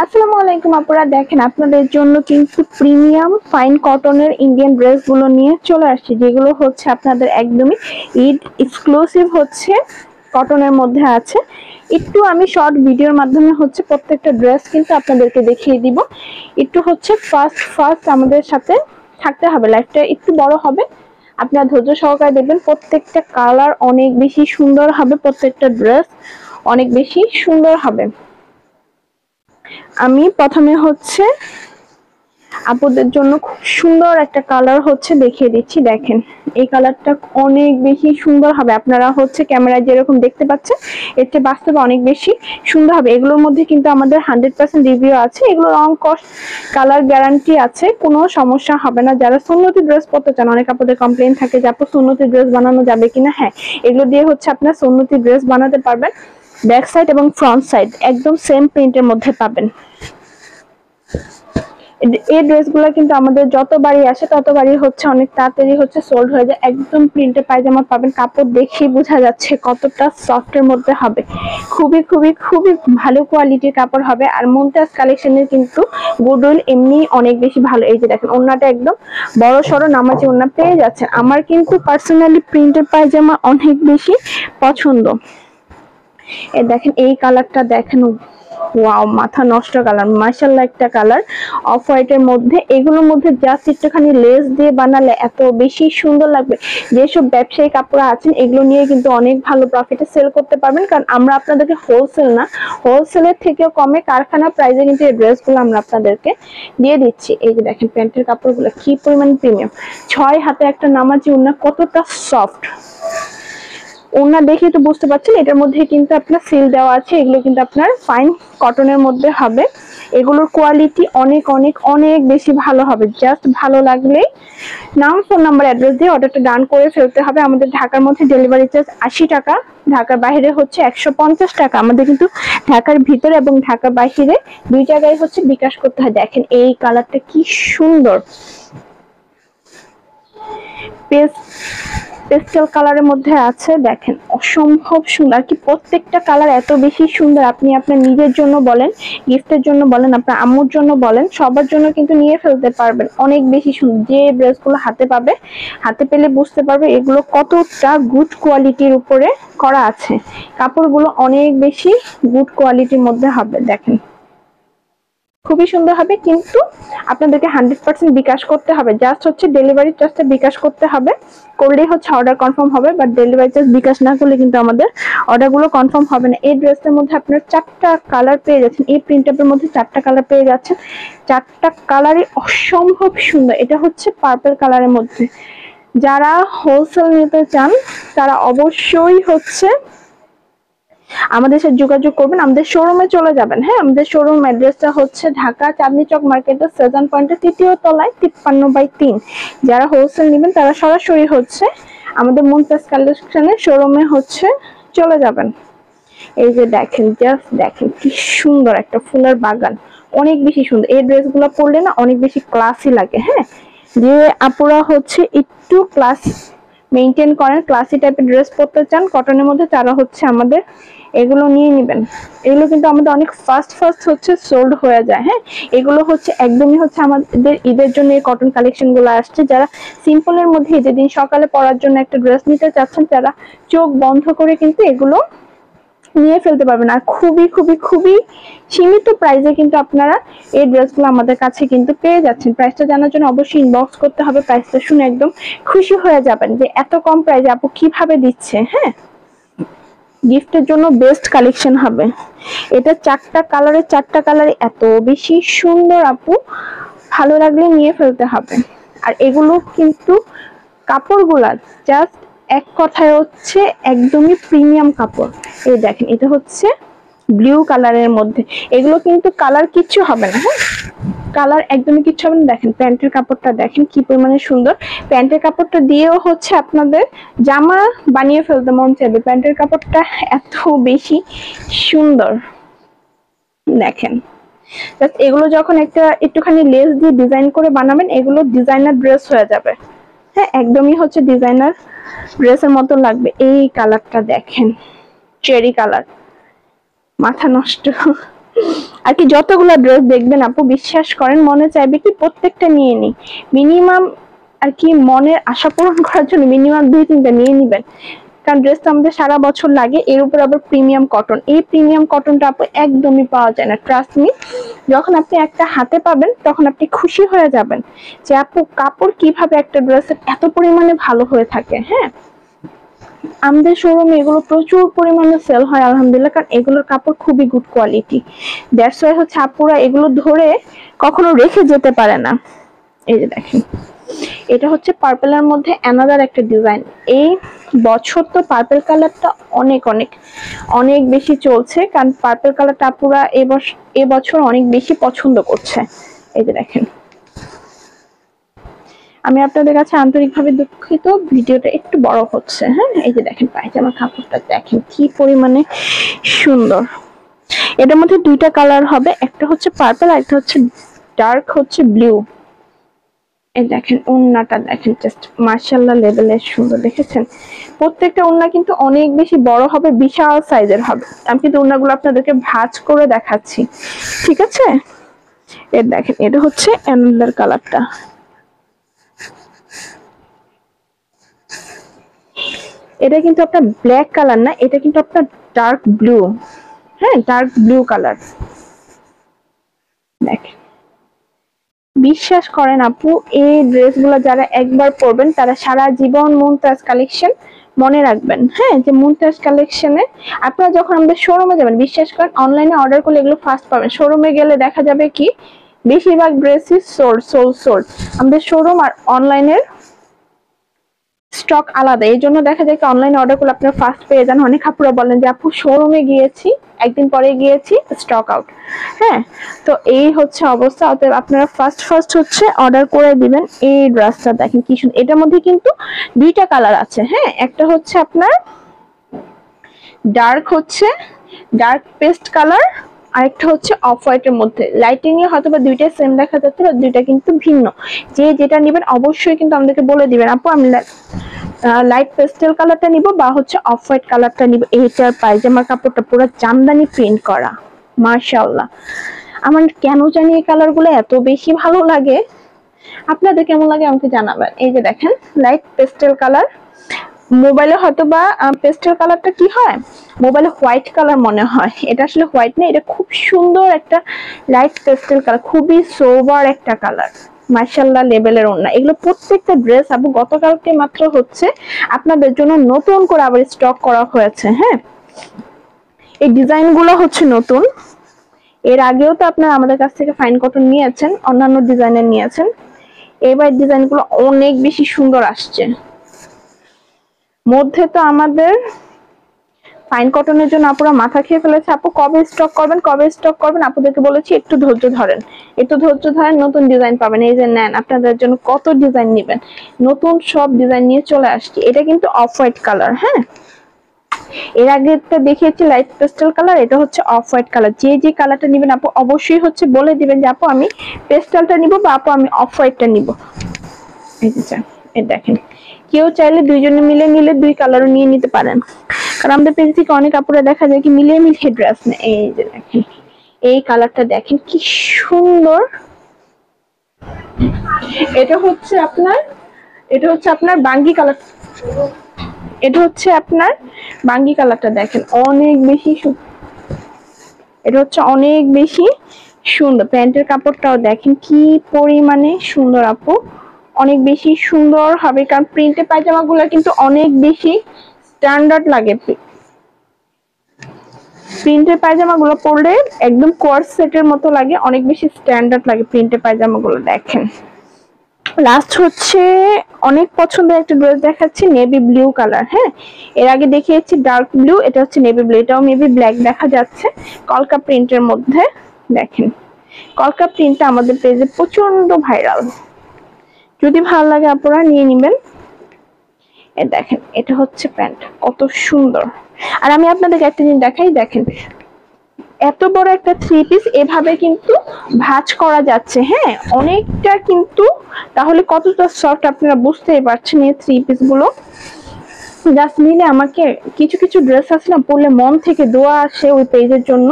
আসসালামু আলাইকুম আপুরা, দেখেন আপনাদের জন্য কিন্তু প্রিমিয়াম ফাইন কটনের ইন্ডিয়ান ড্রেসগুলো নিয়ে চলে আসছে, যেগুলো হচ্ছে আপনাদের একদমই ঈদ এক্সক্লুসিভ হচ্ছে কটনের মধ্যে আছে। একটু আমি শর্ট ভিডিওর মাধ্যমে হচ্ছে প্রত্যেকটা ড্রেস কিন্তু আপনাদেরকে দেখিয়ে দিব। একটু হচ্ছে ফার্স্ট আমাদের সাথে থাকতে হবে, লাইফটা একটু বড় হবে, আপনারা ধৈর্য সহকারে দেখবেন। প্রত্যেকটা কালার অনেক বেশি সুন্দর হবে, প্রত্যেকটা ড্রেস অনেক বেশি সুন্দর হবে। আমি প্রথমে হচ্ছে আপুদের জন্য খুব সুন্দর একটা কালার হচ্ছে দেখিয়ে দিচ্ছি। দেখেন এই কালারটা অনেক বেশি সুন্দর হবে, আপনারা হচ্ছে ক্যামেরায় যেরকম দেখতে পাচ্ছেন এর চেয়ে বাস্তবে অনেক বেশি সুন্দর হবে। এগুলোর মধ্যে কিন্তু আমাদের 100% রিভিউ আছে, এগুলো রং কস্ট কালার গ্যারান্টি আছে, কোনো সমস্যা হবে না। যারা সুন্নতি ড্রেস পরতে চান, অনেক আপুদের কমপ্লেন থাকে যে আপু সুন্নতি ড্রেস বানানো যাবে কিনা, হ্যাঁ এগুলো দিয়ে হচ্ছে আপনারা সুন্নতি ড্রেস বানাতে পারবেন। ব্যাক সাইড এবং ফ্রন্ট সাইড একদম সেম প্রিন্টের মধ্যে পাবেন। এই ড্রেসগুলো কিন্তু আমাদের যতবারই আসে ততবারই হচ্ছে অনেক তাড়াতাড়ি হচ্ছে সোল্ড হয়ে যায়। একদম প্রিন্টের পায়জামা পাবেন, কাপড় দেখেই বোঝা যাচ্ছে কতটা সফটের মধ্যে হবে, খুবই খুবই খুবই ভালো কোয়ালিটির কাপড় হবে। আর মুমতাজ কালেকশনের কিন্তু গুডউইল এমনি অনেক বেশি ভালো। এই যে দেখেন ওড়নাটা একদম বড় সড়ো নামাজি ওড়না পেয়ে যাচ্ছে। আমার কিন্তু পার্সোনালি প্রিন্টের পায়জামা অনেক বেশি পছন্দ। দেখেন এই কালারটা দেখেন, ওয়াও মাথা নষ্ট কালার, মাশাআল্লাহ একটা কালার অফ হোয়াইটের মধ্যে। এগুলোর মধ্যে জাস্ট একটুখানি লেস দিয়ে বানালে এত বেশি সুন্দর লাগবে। যেসব ব্যবসায়ী কাপড় আছেন এগুলো নিয়ে কিন্তু অনেক ভালো প্রফিটে সেল করতে পারবেন, কারণ আমরা আপনাদেরকে হোলসেল না, হোলসেলের থেকেও কমে কারখানা প্রাইসে কিন্তু এই ড্রেসগুলো আমরা আপনাদেরকে দিয়ে দিচ্ছি। এই যে দেখেন প্যান্টের কাপড়গুলো কি পরিমাণ প্রিমিয়াম, 6 হাতে একটা নামাজি ওড়না, কতটা সফট। ওড়না দেখে তো বুঝতে পারছেন এটার মধ্যে কিন্তু আপনার সিল দেওয়া আছে, এগুলো কিন্তু আপনার ফাইন কটনের মধ্যে হবে। এগুলোর কোয়ালিটি অনেক অনেক অনেক বেশি ভালো হবে। জাস্ট ভালো লাগলেই নাম, ফোন নাম্বার, অ্যাড্রেস দিয়ে অর্ডারটা ডান করে ফেলতে হবে। আমাদের ঢাকার মধ্যে ডেলিভারি চার্জ 80 টাকা, ঢাকার বাইরে হচ্ছে 150 টাকা। আমাদের কিন্তু ঢাকার ভিতরে এবং ঢাকার বাইরে দুই জায়গায় হচ্ছে বিকাশ করতে হয়। দেখেন এই কালারটা কি সুন্দর, পেস্টেল কালারের মধ্যে আছে, দেখেন অসম্ভব সুন্দর। কি প্রত্যেকটা কালার এত বেশি সুন্দর, আপনি আপনার নিজের জন্য বলেন, গিফটের জন্য বলেন, আপনার আম্মুর জন্য বলেন, সবার জন্য কিন্তু নিয়ে ফেলতে পারবেন। অনেক বেশি সুন্দর। যে ড্রেসগুলো হাতে পাবে, হাতে পেলে বুঝতে পারবে এগুলো কতটা গুড কোয়ালিটির উপরে করা আছে। কাপড়গুলো অনেক বেশি গুড কোয়ালিটির মধ্যে হবে। দেখেন খুবই সুন্দর হবে, কিন্তু আপনাদেরকে 100% বিকাশ করতে হবে। জাস্ট হচ্ছে ডেলিভারি চার্জটা বিকাশ করতে হবে, করলেই হচ্ছে অর্ডার কনফার্ম হবে। বাট ডেলিভারি চার্জ বিকাশ না করলে কিন্তু আমাদের অর্ডারগুলো কনফার্ম হবে না। এই ড্রেসটার মধ্যে আপনার 4টা কালার পেয়ে যাচ্ছেন, এই প্রিন্টের মধ্যে 4টা কালার পেয়ে যাচ্ছেন। 4টা কালারই অসম্ভব সুন্দর। এটা হচ্ছে পার্পল কালারের মধ্যে। যারা হোলসেল নিতে চান তারা অবশ্যই হচ্ছে আমাদের সাথে যোগাযোগ করবেন, আমাদের শোরুমে চলে যাবেন। হ্যাঁ, আমাদের শোরুম অ্যাড্রেসটা হচ্ছে ঢাকা চাঁদনী চক মার্কেটের 7 পয়েন্টের 3য় তলায় 53/3। যারা হোলসেল নেবেন তারা সরাসরি হচ্ছে আমাদের মুমতাজ কালেকশনের শোরুমে হচ্ছে চলে যাবেন। এই যে দেখেন, জাস্ট দেখেন কি সুন্দর একটা ফুলের বাগান, অনেক বেশি সুন্দর। এই ড্রেসগুলো পরলে না অনেক বেশি ক্লাসি লাগে। হ্যাঁ, যে আপুরা হচ্ছে একটু ক্লাস মেনটেন করেন, ক্লাসি টাইপের ড্রেস পরতে চান কটনের মধ্যে, তারা হচ্ছে আমাদের এগুলো নিয়ে নেবেন। এগুলো কিন্তু আমাদের অনেক ফাস্ট হচ্ছে সোল্ড হয়ে যায়। হ্যাঁ, এগুলো হচ্ছে একদমই হচ্ছে আমাদের ঈদের জন্য এই কটন কালেকশন গুলো আসছে। যারা সিম্পলের মধ্যে ঈদের দিন সকালে পরার জন্য একটা ড্রেস নিতে চাচ্ছেন, তারা চোখ বন্ধ করে কিন্তু এগুলো নিয়ে ফেলতে পারবেন। আর খুবই খুবই খুবই সীমিত প্রাইসে কিন্তু আপনারা এই ড্রেসগুলো আমাদের কাছে কিন্তু পেয়ে যাচ্ছেন। প্রাইসটা জানার জন্য অবশ্যই ইনবক্স করতে হবে। প্রাইসটা শুনে একদম খুশি হয়ে যাবেন যে এত কম প্রাইসে আপু কিভাবে দিচ্ছে। হ্যাঁ, গিফটের জন্য বেস্ট কালেকশন হবে। এটা 4টা কালারে এত বেশি সুন্দর আপু, ভালো লাগলে নিয়ে ফেলতে হবে। আর এগুলো কিন্তু কাপড়গুলা জাস্ট এক কথায় হচ্ছে একদমই প্রিমিয়াম কাপড়। এই দেখেন এটা হচ্ছে ব্লু কালারের মধ্যে, এগুলো কিন্তু কালার কিচ্ছু হবে না। হ্যাঁ, কালার একদমই কিচ্ছু হবে না। দেখেন প্যান্টের কাপড়টা দেখেন কি পরিমাণে সুন্দর। প্যান্টের কাপড়টা দিয়েও হচ্ছে আপনাদের জামা বানিয়ে ফেলতে মন চাইবে, প্যান্টের কাপড়টা এত বেশি সুন্দর। দেখেন এগুলো যখন একটুখানি লেস দিয়ে ডিজাইন করে বানাবেন, এগুলো ডিজাইনার ড্রেস হয়ে যাবে। হ্যাঁ, একদমই হচ্ছে ডিজাইনার ড্রেসের মতো লাগবে। এই কালারটা দেখেন, চেরি কালার, মাথা নষ্ট। আর কি যতগুলো ড্রেস দেখবেন আপু বিশ্বাস করেন মনে চাইবে কি প্রত্যেকটা নিয়ে নি, মিনিমাম আর কি মনের আশা পূরণ করার জন্য মিনিমাম 2-3টা নিয়ে নিবেন, কারণ ড্রেস তো আমাদের সারা বছর লাগে। এর উপর আবার প্রিমিয়াম কটন, এই প্রিমিয়াম কটনটা আপু একদমই পাওয়া যায় না, ট্রাস্ট মি। যখন আপনি একটা হাতে পাবেন তখন আপনি খুশি হয়ে যাবেন যে আপু কাপড় কিভাবে একটা ড্রেসের এত পরিমাণে ভালো হয়ে থাকে। হ্যাঁ, আমাদের শোরুমে এগুলো প্রচুর পরিমাণে সেল হয় আলহামদুলিল্লাহ, কারণ এগুলোর কাপড় খুবই গুড কোয়ালিটি। দ্যাটস ওয়াই হচ্ছে আপুরা এগুলো ধরে কখনো রেখে যেতে পারে না। এই যে দেখেন, এটা হচ্ছে পার্পেলের মধ্যে অ্যানাদার একটা ডিজাইন। এই বছর তো পার্পেল কালারটা অনেক অনেক অনেক বেশি চলছে, কারণ পার্পেল কালারটা আপুরা এবছর অনেক বেশি পছন্দ করছে। এই যে দেখেন, আমি আপনাদের কাছে আন্তরিকভাবে দুঃখিত, ভিডিওটা একটু বড় হচ্ছে। হ্যাঁ, এই যে দেখেন পায়জামার কাপড়টা দেখেন কি পরিমাণে সুন্দর। এটার মধ্যে দুইটা কালার হবে, একটা হচ্ছে পার্পল আর একটা হচ্ছে ডার্ক হচ্ছে ব্লু। এই দেখেন ওড়নাটা দেখেন, জাস্ট মাশাআল্লাহ লেভেলের সুন্দর। দেখেছেন প্রত্যেকটা ওড়না কিন্তু অনেক বেশি বড় হবে, বিশাল সাইজের হবে। আমি কিন্তু ওড়নাগুলো আপনাদেরকে ভাঁজ করে দেখাচ্ছি, ঠিক আছে? এর দেখেন এটা হচ্ছে অ্যানাদার কালারটা, এটা কিন্তু আপনার ব্ল্যাক কালার না, এটা কিন্তু আপনার ডার্ক ব্লু। হ্যাঁ, ডার্ক ব্লু কালার। দেখেন বিশ্বাস করেন আপু, এই ড্রেসগুলো যারা একবার পরবেন তারা সারা জীবন মুমতাজ কালেকশন মনে রাখবেন। হ্যাঁ, যে মুমতাজ কালেকশনে আপনারা যখন আমাদের শোরুমে যাবেন, বিশ্বাস করেন অনলাইনে অর্ডার করলে এগুলো ফার্স্ট পাবেন, শোরুমে গেলে দেখা যাবে কি বেশিরভাগ ড্রেসই সোল্ড। আমাদের শোরুম আর অনলাইনের স্টক আলাদা, এই জন্য দেখা যায় কি অনলাইনে অর্ডার করলে আপনারা ফার্স্ট পেয়ে যান। অনেক আপুরা বলেন যে আপু শোরুমে গিয়েছি, একদিন পরে গিয়েছি, স্টক আউট। হ্যাঁ, তো এই হচ্ছে অবস্থা। অতএব আপনারা ফার্স্ট হচ্ছে অর্ডার করে দিবেন। এই ড্রেসটা দেখেন কি সুন্দর, এটার মধ্যে কিন্তু দুইটা কালার আছে। হ্যাঁ, একটা হচ্ছে আপনার ডার্ক পেস্ট কালার, আরেকটা হচ্ছে অফ হোয়াইটের মধ্যে। লাইটিং এ হয়তো বা দুইটা সেম দেখা যাচ্ছে, দুইটা কিন্তু ভিন্ন। যে যেটা নেবেন অবশ্যই কিন্তু আমাদেরকে বলে দিবেন আপু আমি লাইট পেস্টেল কালারটা নিব বা হচ্ছে অফ হোয়াইট কালারটা নিব। এইটার পায়জামার কাপড়টা পুরো জামদানি প্রিন্ট করা, মাশাআল্লাহ। আমার কেন জানি এই কালারগুলো এত বেশি ভালো লাগে, আপনাদের কেমন লাগে আমাকে জানাবেন। এই যে দেখেন লাইট পেস্টেল কালার, মোবাইলে হয়তো বা পেস্টেল কালারটা কি হয়, মোবাইলে হোয়াইট কালার মনে হয়, এটা আসলে হোয়াইট না, এটা খুব সুন্দর একটা লাইট পেস্টেল কালার, খুবই সোবার একটা কালার। মাশাআল্লাহ লেভেলের ওড়না। এগুলো প্রত্যেকটা ড্রেস আপু গতকালকে মাত্র হচ্ছে আপনাদের জন্য নতুন করে আবার স্টক করা হয়েছে। হ্যাঁ, এই ডিজাইন গুলো হচ্ছে নতুন, এর আগেও তো আপনারা আমাদের কাছ থেকে ফাইন কটন নিয়েছেন, অন্যান্য ডিজাইনের নিয়েছেন, এবার ডিজাইন গুলো অনেক বেশি সুন্দর আসছে। মধ্যে তো আমাদের ফাইন কটনের জন্য আপুরা মাথা খেয়ে ফেলেছে, আপু কবে স্টক করবেন। আপুদেরকে বলেছি একটু ধৈর্য ধরেন, নতুন ডিজাইন পাবেন। এই যে নেন, আপনাদের জন্য কত ডিজাইন নেবেন, নতুন সব ডিজাইন নিয়ে চলে আসছি। এটা কিন্তু অফ হোয়াইট কালার। হ্যাঁ, এর আগে দেখিয়েছি লাইট পেস্টেল কালার, এটা হচ্ছে অফ হোয়াইট কালার। যে কালারটা নেবেন আপু অবশ্যই হচ্ছে বলে দিবেন যে আপু আমি পেস্টেলটা নিব বা আপু আমি অফ হোয়াইটটা নিব। এই যে এই দেখেন, কেউ চাইলে দুইজনে মিলে নিলে দুই কালারও নিয়ে নিতে পারেন, কারণ আমাদের পেজ থেকে অনেক কাপড়ে দেখা যায় কি মিলিয়ে ড্রেস নেয়। এই যে দেখেন এই কালারটা দেখেন কি সুন্দর। এটা হচ্ছে আপনার বাঙ্গি কালার, দেখেন অনেক বেশি এটা হচ্ছে অনেক বেশি সুন্দর। প্যান্টের কাপড়টাও দেখেন কি পরিমাণে সুন্দর আপু, অনেক বেশি সুন্দর হবে, কারণ প্রিন্টের পায়জামাগুলো কিন্তু অনেক বেশি স্ট্যান্ডার্ড লাগে। প্রিন্টের পায়জামাগুলো পরলে একদম কোয়ার্স সেটের মতো লাগে, অনেক বেশি স্ট্যান্ডার্ড লাগে প্রিন্টের পায়জামাগুলো। দেখেন লাস্ট হচ্ছে অনেক পছন্দের একটা ড্রেস দেখাচ্ছি, নেভি ব্লু কালার। হ্যাঁ, এর আগে দেখিয়েছি ডার্ক ব্লু, এটা হচ্ছে নেভি ব্লু, এটাও মেবি ব্ল্যাক দেখা যাচ্ছে, কলকা প্রিন্টের মধ্যে। দেখেন কলকা প্রিন্টটা আমাদের পেজে প্রচন্ড ভাইরাল, যদি ভালো লাগে আপনারা নিয়ে নেবেন। দেখেন এটা হচ্ছে প্যান্ট, কত সুন্দর। আর আমি আপনাদেরকে একটা জিনিস দেখাই, দেখেন এত বড় একটা থ্রি পিস এভাবে কিন্তু ভাঁজ করা যাচ্ছে। হ্যাঁ, অনেকটা কিন্তু, তাহলে কতটা সফট আপনারা বুঝতেই পারছেন এই থ্রি পিস গুলো। জাস্ট নিলে আমাকে কিছু কিছু ড্রেস আছে না, পরলে মন থেকে দোয়া আসে ওই পেজের জন্য।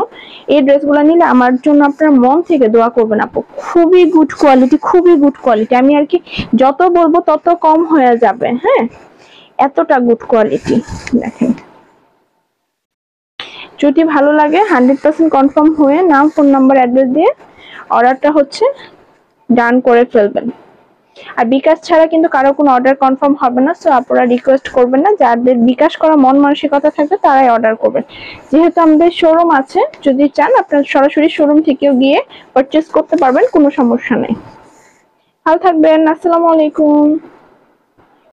এই ড্রেসগুলো নিলে আমার জন্য আপনারা মন থেকে দোয়া করবেন আপু। খুবই গুড কোয়ালিটি, খুবই গুড কোয়ালিটি। আমি আর কি যত বলবো তত কম হয়ে যাবে। হ্যাঁ, এতটা গুড কোয়ালিটি। দেখেন, যদি ভালো লাগে 100% কনফার্ম হয়ে নাম, ফোন নাম্বার, অ্যাড্রেস দিয়ে অর্ডারটা হচ্ছে ডান করে ফেলবেন। আর বিকাশ ছাড়া কিন্তু কারো কোনো অর্ডার কনফার্ম হবে না। সো আপনারা রিকোয়েস্ট করবেন না, যাদের বিকাশ করা মন মানসিকতা থাকবে তারাই অর্ডার করবেন। যেহেতু আমাদের শোরুম আছে, যদি চান আপনারা সরাসরি শোরুম থেকেও গিয়ে পারচেজ করতে পারবেন, কোনো সমস্যা নেই। ভালো থাকবেন, আসসালামু আলাইকুম।